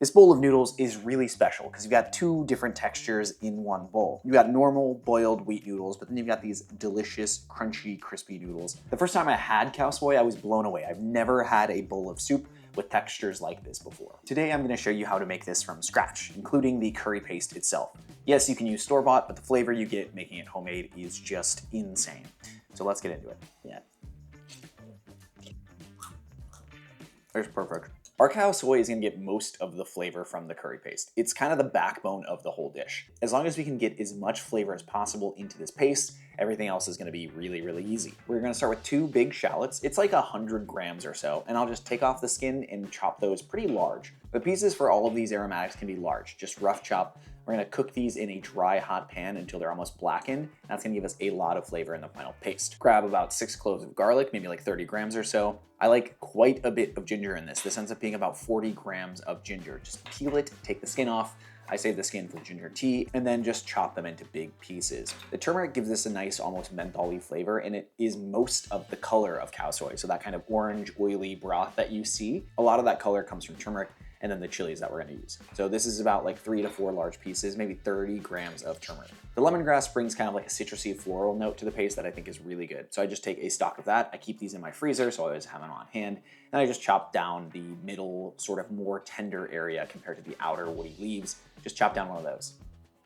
This bowl of noodles is really special because you've got two different textures in one bowl. You've got normal boiled wheat noodles, but then you've got these delicious, crunchy, crispy noodles. The first time I had Khao Soi, I was blown away. I've never had a bowl of soup with textures like this before. Today, I'm gonna show you how to make this from scratch, including the curry paste itself. Yes, you can use store-bought, but the flavor you get making it homemade is just insane. So let's get into it. Yeah. There's perfect. Our Khao Soi is gonna get most of the flavor from the curry paste. It's kind of the backbone of the whole dish. As long as we can get as much flavor as possible into this paste, everything else is gonna be really, really easy. We're gonna start with 2 big shallots. It's like 100 grams or so, and I'll just take off the skin and chop those pretty large. The pieces for all of these aromatics can be large, just rough chop. We're gonna cook these in a dry, hot pan until they're almost blackened. That's gonna give us a lot of flavor in the final paste. Grab about 6 cloves of garlic, maybe like 30 grams or so. I like quite a bit of ginger in this. This ends up being about 40 grams of ginger. Just peel it, take the skin off. I save the skin for ginger tea, and then just chop them into big pieces. The turmeric gives this a nice, almost menthol-y flavor, and it is most of the color of Khao Soi. So that kind of orange, oily broth that you see, a lot of that color comes from turmeric, and then the chilies that we're gonna use. So this is about like 3 to 4 large pieces, maybe 30 grams of turmeric. The lemongrass brings kind of like a citrusy floral note to the paste that I think is really good. So I just take a stalk of that. I keep these in my freezer, so I always have them on hand. And I just chop down the middle, sort of more tender area compared to the outer woody leaves. Just chop down one of those.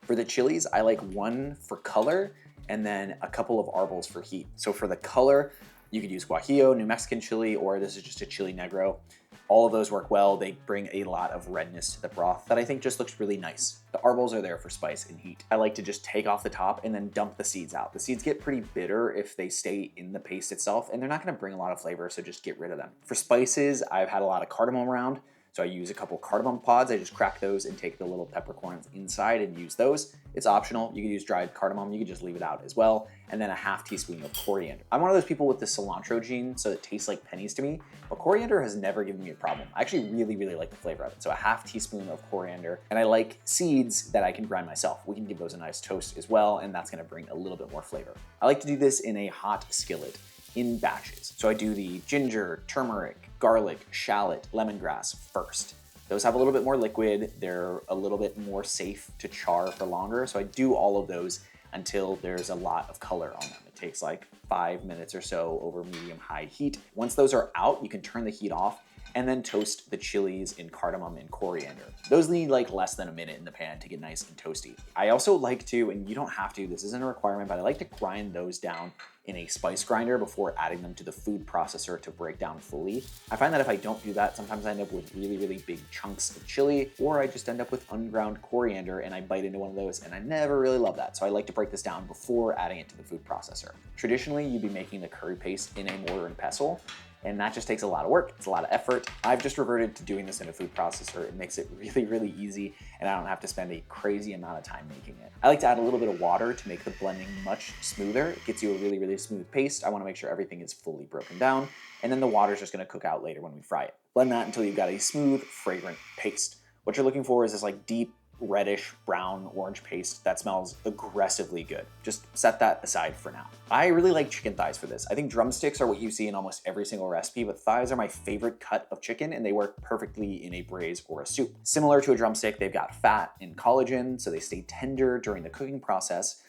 For the chilies, I like 1 for color and then a couple of arbols for heat. So for the color, you could use guajillo, New Mexican chili, or this is just a chile negro. All of those work well. They bring a lot of redness to the broth that I think just looks really nice. The arbols are there for spice and heat. I like to just take off the top and then dump the seeds out. The seeds get pretty bitter if they stay in the paste itself, and they're not gonna bring a lot of flavor, so just get rid of them. For spices, I've had a lot of cardamom around, so I use a couple cardamom pods. I just crack those and take the little peppercorns inside and use those. It's optional. You can use dried cardamom. You can just leave it out as well. And then a ½ teaspoon of coriander. I'm one of those people with the cilantro gene, so it tastes like pennies to me, but coriander has never given me a problem. I actually really, really like the flavor of it. So a ½ teaspoon of coriander. And I like seeds that I can grind myself. We can give those a nice toast as well, and that's gonna bring a little bit more flavor. I like to do this in a hot skillet in batches. So I do the ginger, turmeric, garlic, shallot, lemongrass first. Those have a little bit more liquid. They're a little bit more safe to char for longer. So I do all of those until there's a lot of color on them. It takes like 5 minutes or so over medium-high heat. Once those are out, you can turn the heat off and then toast the chilies in cardamom and coriander. Those need like less than a minute in the pan to get nice and toasty. I also like to, and you don't have to, this isn't a requirement, but I like to grind those down in a spice grinder before adding them to the food processor to break down fully. I find that if I don't do that, sometimes I end up with really, really big chunks of chili, or I just end up with unground coriander and I bite into one of those, and I never really love that. So I like to break this down before adding it to the food processor. Traditionally, you'd be making the curry paste in a mortar and pestle, and that just takes a lot of work. It's a lot of effort. I've just reverted to doing this in a food processor. It makes it really, really easy, and I don't have to spend a crazy amount of time making it. I like to add a little bit of water to make the blending much smoother. It gets you a really, really smooth paste. I wanna make sure everything is fully broken down, and then the water's just gonna cook out later when we fry it. Blend that until you've got a smooth, fragrant paste. What you're looking for is this like deep, reddish brown orange paste that smells aggressively good. Just set that aside for now. I really like chicken thighs for this. I think drumsticks are what you see in almost every single recipe, but thighs are my favorite cut of chicken, and they work perfectly in a braise or a soup. Similar to a drumstick, they've got fat and collagen, so they stay tender during the cooking process,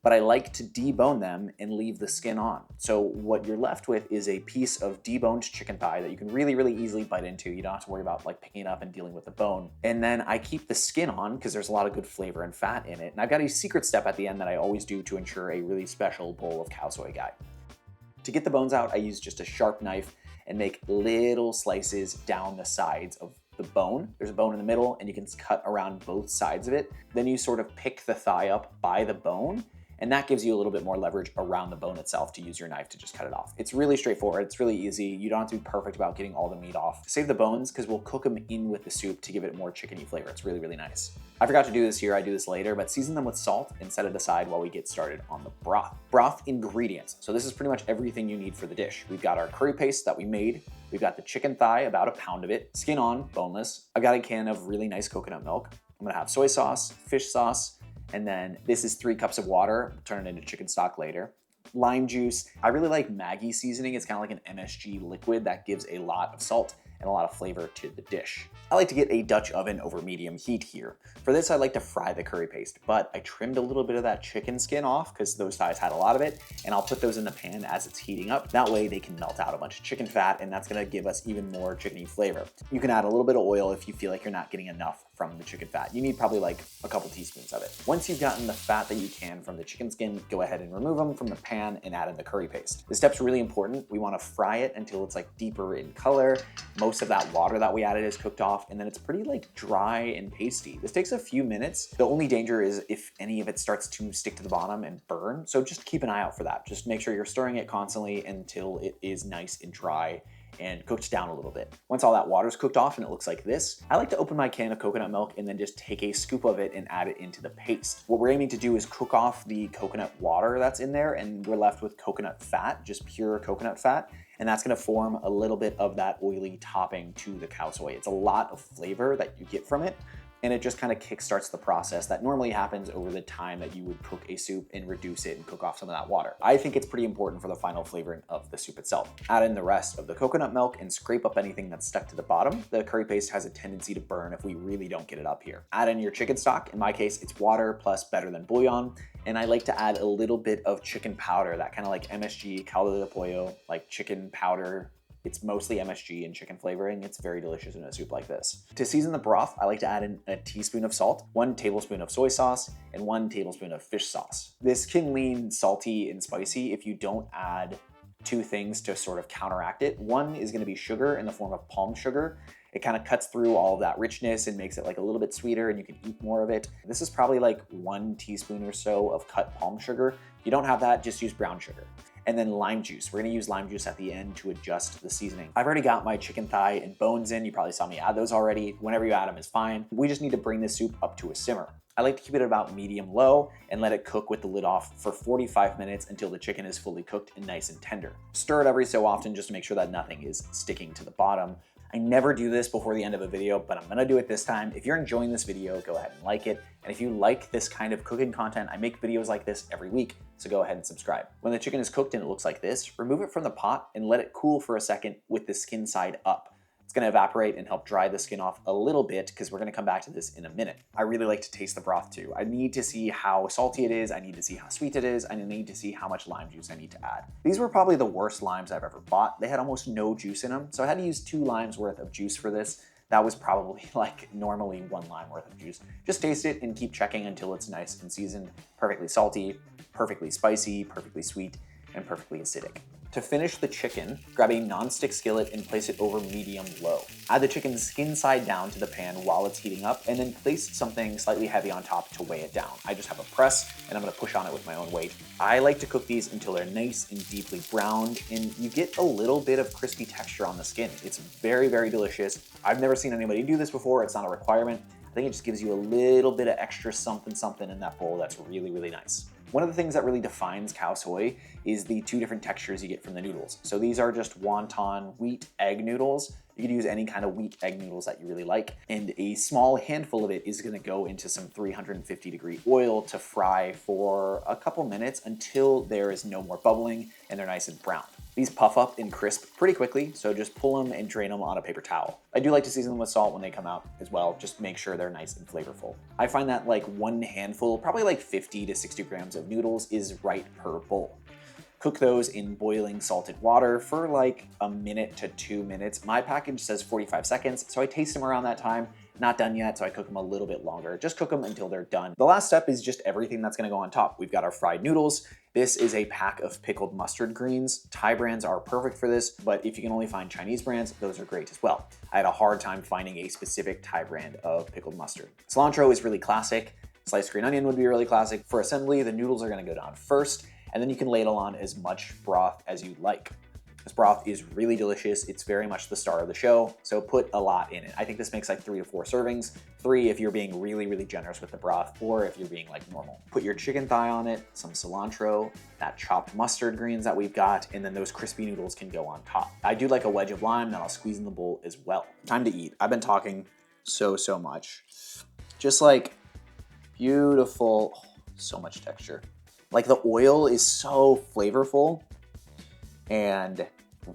but I like to debone them and leave the skin on. So what you're left with is a piece of deboned chicken thigh that you can really, really easily bite into. You don't have to worry about like picking it up and dealing with the bone. And then I keep the skin on because there's a lot of good flavor and fat in it. And I've got a secret step at the end that I always do to ensure a really special bowl of Khao Soi guy. To get the bones out, I use just a sharp knife and make little slices down the sides of the bone. There's a bone in the middle, and you can cut around both sides of it. Then you sort of pick the thigh up by the bone, and that gives you a little bit more leverage around the bone itself to use your knife to just cut it off. It's really straightforward. It's really easy. You don't have to be perfect about getting all the meat off. Save the bones because we'll cook them in with the soup to give it more chickeny flavor. It's really, really nice. I forgot to do this here. I do this later, but season them with salt and set it aside while we get started on the broth. Broth ingredients. So this is pretty much everything you need for the dish. We've got our curry paste that we made. We've got the chicken thigh, about a pound of it, skin on, boneless. I've got a can of really nice coconut milk. I'm gonna have soy sauce, fish sauce, and then this is 3 cups of water. We'll turn it into chicken stock later. Lime juice. I really like Maggi seasoning. It's kind of like an MSG liquid that gives a lot of salt and a lot of flavor to the dish. I like to get a Dutch oven over medium heat here. For this, I like to fry the curry paste, but I trimmed a little bit of that chicken skin off because those thighs had a lot of it, and I'll put those in the pan as it's heating up. That way they can melt out a bunch of chicken fat, and that's gonna give us even more chickeny flavor. You can add a little bit of oil if you feel like you're not getting enough from the chicken fat. You need probably like a couple teaspoons of it. Once you've gotten the fat that you can from the chicken skin, go ahead and remove them from the pan and add in the curry paste. This step's really important. We wanna fry it until it's like deeper in color. Most of that water that we added is cooked off, and then it's pretty like dry and pasty. This takes a few minutes. The only danger is if any of it starts to stick to the bottom and burn. So just keep an eye out for that. Just make sure you're stirring it constantly until it is nice and dry and cooked down a little bit. Once all that water's cooked off and it looks like this, I like to open my can of coconut milk and then just take a scoop of it and add it into the paste. What we're aiming to do is cook off the coconut water that's in there, and we're left with coconut fat, just pure coconut fat. And that's gonna form a little bit of that oily topping to the khao soi. It's a lot of flavor that you get from it, and it just kind of kickstarts the process that normally happens over the time that you would cook a soup and reduce it and cook off some of that water. I think it's pretty important for the final flavoring of the soup itself. Add in the rest of the coconut milk and scrape up anything that's stuck to the bottom. The curry paste has a tendency to burn if we really don't get it up here. Add in your chicken stock. In my case, it's water plus better than bouillon. And I like to add a little bit of chicken powder, that kind of like MSG, caldo de pollo, like chicken powder. It's mostly MSG and chicken flavoring. It's very delicious in a soup like this. To season the broth, I like to add in a teaspoon of salt, 1 tablespoon of soy sauce, and 1 tablespoon of fish sauce. This can lean salty and spicy if you don't add 2 things to sort of counteract it. One is gonna be sugar in the form of palm sugar. It kind of cuts through all of that richness and makes it like a little bit sweeter, and you can eat more of it. This is probably like 1 teaspoon or so of cut palm sugar. If you don't have that, just use brown sugar. And then lime juice. We're gonna use lime juice at the end to adjust the seasoning. I've already got my chicken thigh and bones in. You probably saw me add those already. Whenever you add them is fine. We just need to bring this soup up to a simmer. I like to keep it at about medium low and let it cook with the lid off for 45 minutes until the chicken is fully cooked and nice and tender. Stir it every so often just to make sure that nothing is sticking to the bottom. I never do this before the end of a video, but I'm gonna do it this time. If you're enjoying this video, go ahead and like it. And if you like this kind of cooking content, I make videos like this every week, so go ahead and subscribe. When the chicken is cooked and it looks like this, remove it from the pot and let it cool for a second with the skin side up. It's gonna evaporate and help dry the skin off a little bit because we're gonna come back to this in a minute. I really like to taste the broth too. I need to see how salty it is, I need to see how sweet it is, and I need to see how much lime juice I need to add. These were probably the worst limes I've ever bought. They had almost no juice in them, so I had to use 2 limes worth of juice for this. That was probably like normally 1 lime worth of juice. Just taste it and keep checking until it's nice and seasoned, perfectly salty, perfectly spicy, perfectly sweet, and perfectly acidic. To finish the chicken, grab a non-stick skillet and place it over medium-low. Add the chicken skin side down to the pan while it's heating up, and then place something slightly heavy on top to weigh it down. I just have a press, and I'm gonna push on it with my own weight. I like to cook these until they're nice and deeply browned, and you get a little bit of crispy texture on the skin. It's very, very delicious. I've never seen anybody do this before. It's not a requirement. I think it just gives you a little bit of extra something in that bowl that's really, really nice. One of the things that really defines khao soi is the 2 different textures you get from the noodles. So these are just wonton wheat egg noodles. You could use any kind of wheat egg noodles that you really like. And a small handful of it is gonna go into some 350-degree oil to fry for a couple minutes until there is no more bubbling and they're nice and brown. These puff up and crisp pretty quickly, so just pull them and drain them on a paper towel. I do like to season them with salt when they come out as well, just make sure they're nice and flavorful. I find that like 1 handful, probably like 50 to 60 grams of noodles is right per bowl. Cook those in boiling salted water for like 1 to 2 minutes. My package says 45 seconds, so I taste them around that time. Not done yet, so I cook them a little bit longer. Just cook them until they're done. The last step is just everything that's gonna go on top. We've got our fried noodles. This is a pack of pickled mustard greens. Thai brands are perfect for this, but if you can only find Chinese brands, those are great as well. I had a hard time finding a specific Thai brand of pickled mustard. Cilantro is really classic. Sliced green onion would be really classic. For assembly, the noodles are gonna go down first, and then you can ladle on as much broth as you like. This broth is really delicious. It's very much the star of the show, so put a lot in it. I think this makes like 3 to 4 servings. 3 if you're being really, really generous with the broth, 4 if you're being like normal. Put your chicken thigh on it, some cilantro, that chopped mustard greens that we've got, and then those crispy noodles can go on top. I do like a wedge of lime that I'll squeeze in the bowl as well. Time to eat. I've been talking so much. Just like beautiful, oh, so much texture. Like the oil is so flavorful and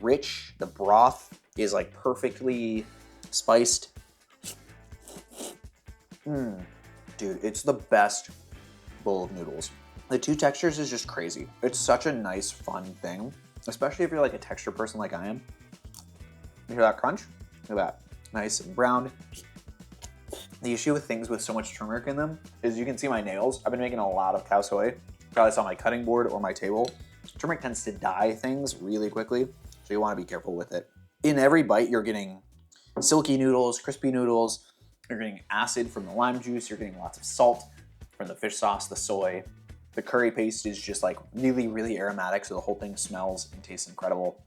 rich. The broth is like perfectly spiced. Dude, it's the best bowl of noodles. The two textures is just crazy. It's such a nice, fun thing, especially if you're like a texture person like I am. You hear that crunch? Look at that. Nice and brown. The issue with things with so much turmeric in them is you can see my nails. I've been making a lot of Khao Soi. Probably saw my cutting board or my table. Turmeric tends to dye things really quickly, so you want to be careful with it. In every bite, you're getting silky noodles, crispy noodles. You're getting acid from the lime juice. You're getting lots of salt from the fish sauce, the soy. The curry paste is just like really, really aromatic, so the whole thing smells and tastes incredible.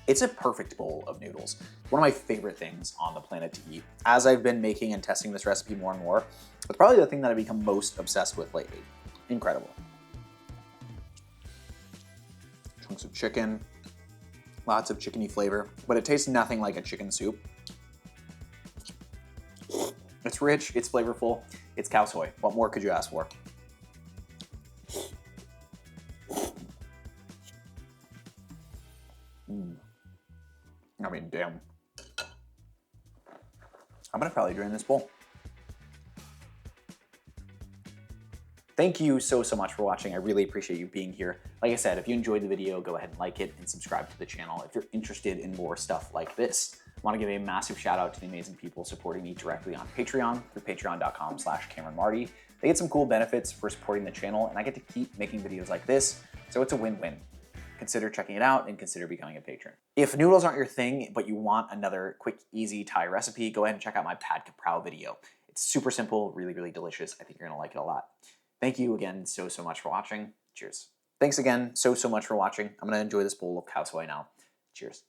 It's a perfect bowl of noodles. One of my favorite things on the planet to eat. As I've been making and testing this recipe more and more, it's probably the thing that I've become most obsessed with lately. Incredible. Chunks of chicken, lots of chickeny flavor, but it tastes nothing like a chicken soup. It's rich, it's flavorful, it's Khao Soi. What more could you ask for? I mean, damn. I'm gonna probably drain this bowl. Thank you so much for watching. I really appreciate you being here. Like I said, if you enjoyed the video, go ahead and like it and subscribe to the channel. If you're interested in more stuff like this, I want to give a massive shout out to the amazing people supporting me directly on Patreon through patreon.com/CameronMarty. They get some cool benefits for supporting the channel, and I get to keep making videos like this, so it's a win-win. Consider checking it out and consider becoming a patron. If noodles aren't your thing, but you want another quick, easy Thai recipe, go ahead and check out my pad kaprao video. It's super simple, really, really delicious. I think you're gonna like it a lot. Thank you again so much for watching. Cheers. Thanks again so much for watching. I'm gonna enjoy this bowl of Khao Soi now. Cheers.